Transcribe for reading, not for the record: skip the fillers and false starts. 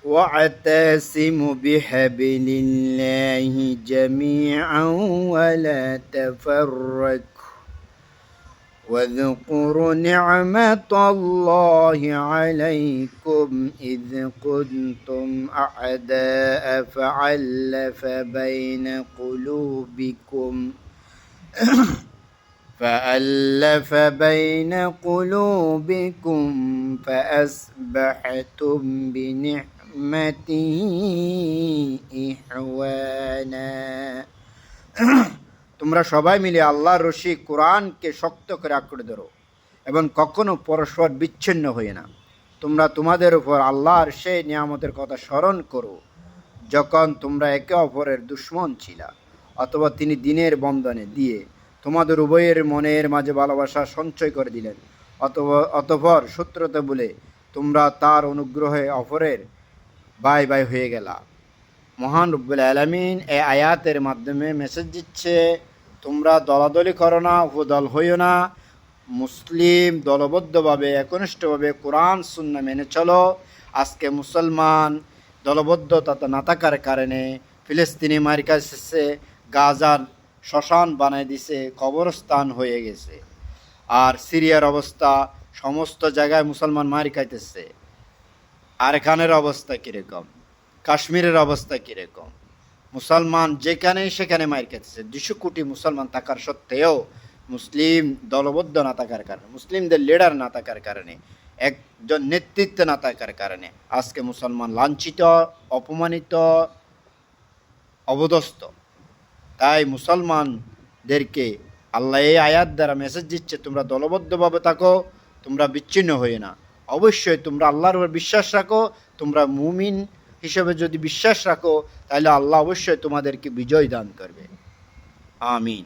واعتصموا بحبل الله جميعا ولا تفرقوا واذكروا نعمة الله عليكم إذ كنتم أعداء فألف بين قلوبكم فأصبحتم بنعمته إخوانا তোমরা সবাই মিলে আল্লাহর রশি কোরআনকে শক্ত করে আঁকড়ে ধরো এবং কখনো পরস্পর বিচ্ছিন্ন হয়ে না। তোমরা তোমাদের উপর আল্লাহর সেই নিয়ামতের কথা স্মরণ করো যখন তোমরা একে অপরের দুশমন ছিলা, অথবা তিনি দিনের বন্ধনে দিয়ে তোমাদের উভয়ের মনের মাঝে ভালোবাসা সঞ্চয় করে দিলেন, অতঃপর শত্রুতা বলে তোমরা তার অনুগ্রহে অপরের ভাই ভাই হয়ে গেলা। মহান রব্বুল আলামিন এই আয়াতের মাধ্যমে মেসেজ দিচ্ছে, তোমরা দলাদলি করো না, উপদল হইও না, মুসলিম দলবদ্ধভাবে একনিষ্ঠভাবে কোরআন সুন্নাহ মেনে চলো। আজকে মুসলমান দলবদ্ধতা না থাকার কারণে ফিলিস্তিনি মার্কা শেষে গাজার শ্মশান বানাই দিছে, কবরস্থান হয়ে গেছে। আর সিরিয়ার অবস্থা, সমস্ত জায়গায় মুসলমান মার খাইতেছে। আরকানের অবস্থা কীরকম, কাশ্মীরের অবস্থা কীরকম, মুসলমান যেখানে সেখানে মার খাইতেছে। 200 কোটি মুসলমান থাকার সত্ত্বেও মুসলিম দলবদ্ধ না থাকার কারণে, মুসলিমদের লিডার না থাকার কারণে, একজন নেতৃত্ব না থাকার কারণে আজকে মুসলমান লাঞ্ছিত, অপমানিত, অবদস্ত। তাই মুসলমানদেরকে আল্লাহ এই আয়াত দ্বারা মেসেজ দিচ্ছে, তোমরা দলবদ্ধভাবে থাকো, তোমরা বিচ্ছিন্ন হয়ে না। অবশ্যই তোমরা আল্লাহর উপর বিশ্বাস রাখো। তোমরা মুমিন হিসেবে যদি বিশ্বাস রাখো তাহলে আল্লাহ অবশ্যই তোমাদেরকে বিজয় দান করবে। আমিন।